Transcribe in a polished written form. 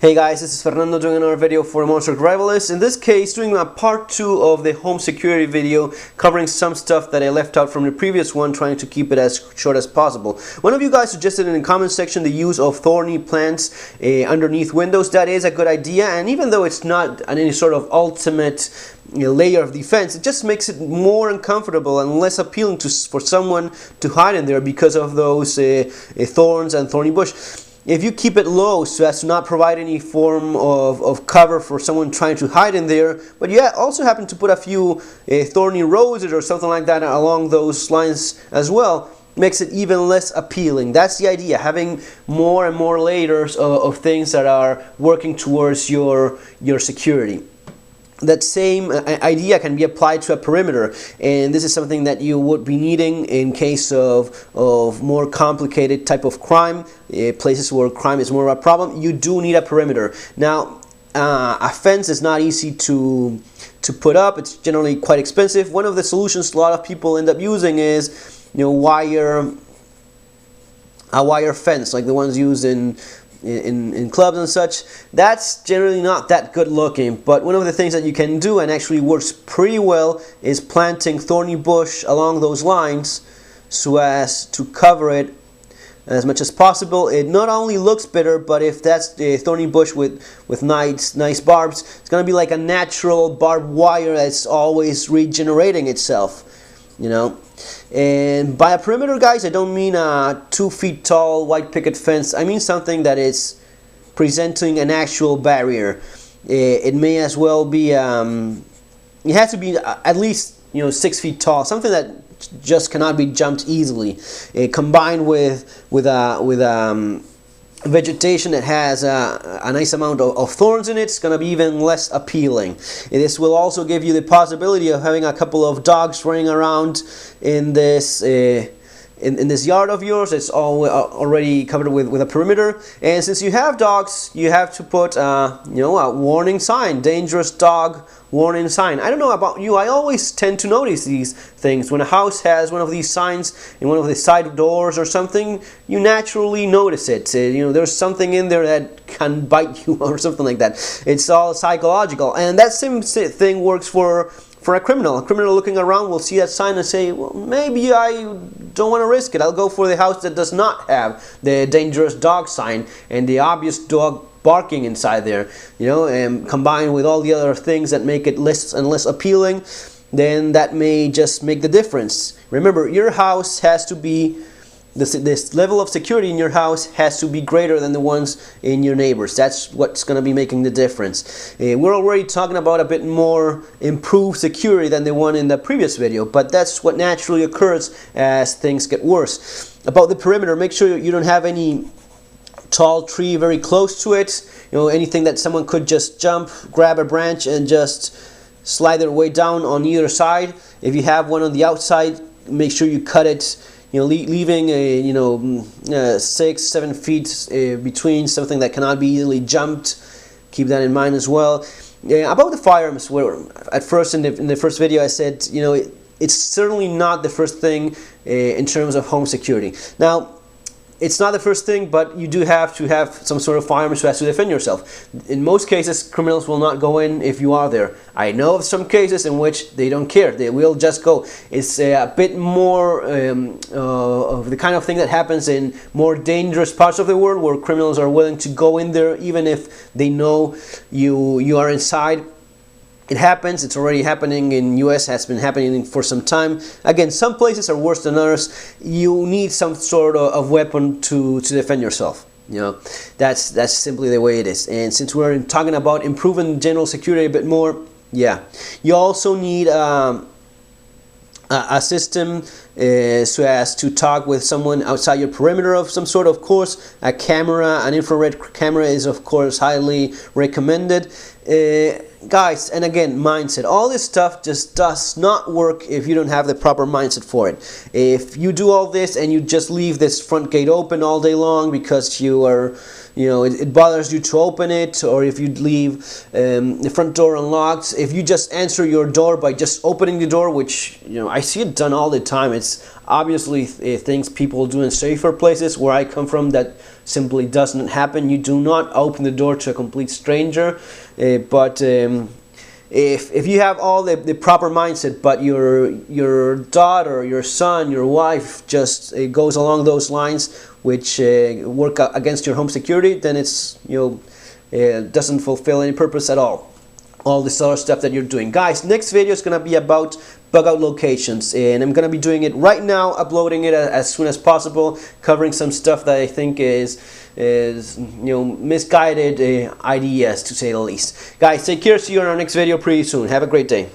Hey guys, this is Fernando doing another video for Monster Survivalist. In this case, doing a part 2 of the home security video, covering some stuff that I left out from the previous one, trying to keep it as short as possible. One of you guys suggested in the comment section the use of thorny plants underneath windows. That is a good idea, and even though it's not any sort of ultimate layer of defense, it just makes it more uncomfortable and less appealing for someone to hide in there because of those thorns and thorny bush. If you keep it low so as to not provide any form of cover for someone trying to hide in there, but you also happen to put a few thorny roses or something like that along those lines as well, makes it even less appealing. That's the idea, having more and more layers of things that are working towards your security. That same idea can be applied to a perimeter, and this is something that you would be needing in case of more complicated type of crime, places where crime is more of a problem. You do need a perimeter. Now, a fence is not easy to put up. It's generally quite expensive. One of the solutions a lot of people end up using is, a wire fence, like the ones used in clubs and such. That's generally not that good looking, but one of the things that you can do, and actually works pretty well, is planting thorny bush along those lines so as to cover it as much as possible. It not only looks better, but if that's the thorny bush with nice barbs, it's going to be like a natural barbed wire that's always regenerating itself, And by a perimeter, guys, I don't mean a 2 feet tall white picket fence. I mean something that is presenting an actual barrier. It may as well be, it has to be at least 6 feet tall, something that just cannot be jumped easily. Combined with vegetation that has a nice amount of thorns in it, it's going to be even less appealing. This will also give you the possibility of having a couple of dogs running around in this in this yard of yours. It's all already covered with a perimeter, and since you have dogs, you have to put a warning sign, dangerous dog warning sign. I don't know about you, I always tend to notice these things. When a house has one of these signs in one of the side doors or something, you naturally notice it. There's something in there that can bite you or something like that. It's all psychological, and that same thing works for a criminal. A criminal looking around will see that sign and say, well, maybe I don't want to risk it. I'll go for the house that does not have the dangerous dog sign and the obvious dog barking inside there, and combined with all the other things that make it less and less appealing, then that may just make the difference. Remember, your house has to be, this level of security in your house has to be greater than the ones in your neighbors. That's what's going to be making the difference. We're already talking about a bit more improved security than the one in the previous video, but that's what naturally occurs as things get worse. About the perimeter, make sure you don't have any tall tree very close to it. Anything that someone could just jump, grab a branch, and just slide their way down on either side. If you have one on the outside, make sure you cut it, leaving 6-7 feet between, something that cannot be easily jumped. Keep that in mind as well. About the firearms, where at first in the first video I said, it's certainly not the first thing in terms of home security. Now, it's not the first thing, but you do have to have some sort of firearms so as to defend yourself. In most cases, criminals will not go in if you are there. I know of some cases in which they don't care. They will just go. It's a bit more of the kind of thing that happens in more dangerous parts of the world, where criminals are willing to go in there even if they know you are inside. It happens. It's already happening in US, has been happening for some time. Again, some places are worse than others. You need some sort of weapon to defend yourself. That's simply the way it is. And since we're talking about improving general security a bit more, you also need a system so as to talk with someone outside your perimeter of some sort. Of course, a camera, an infrared camera is of course highly recommended. Guys, and again, mindset. All this stuff just does not work if you don't have the proper mindset for it. If you do all this and you just leave this front gate open all day long because you are you know, it bothers you to open it, or if you leave the front door unlocked, if you just answer your door by just opening the door, which, you know, I see it done all the time. It's obviously things people do in safer places. Where I come from, that simply doesn't happen. You do not open the door to a complete stranger, but if you have all the proper mindset, but your daughter, your son, your wife just goes along those lines, which work against your home security, then it's, you know, doesn't fulfill any purpose at all this other stuff that you're doing. Guys, next video is going to be about bug out locations, and I'm going to be doing it right now, uploading it as soon as possible, covering some stuff that I think is you know, misguided ideas, to say the least. Guys, take care. See you in our next video pretty soon. Have a great day.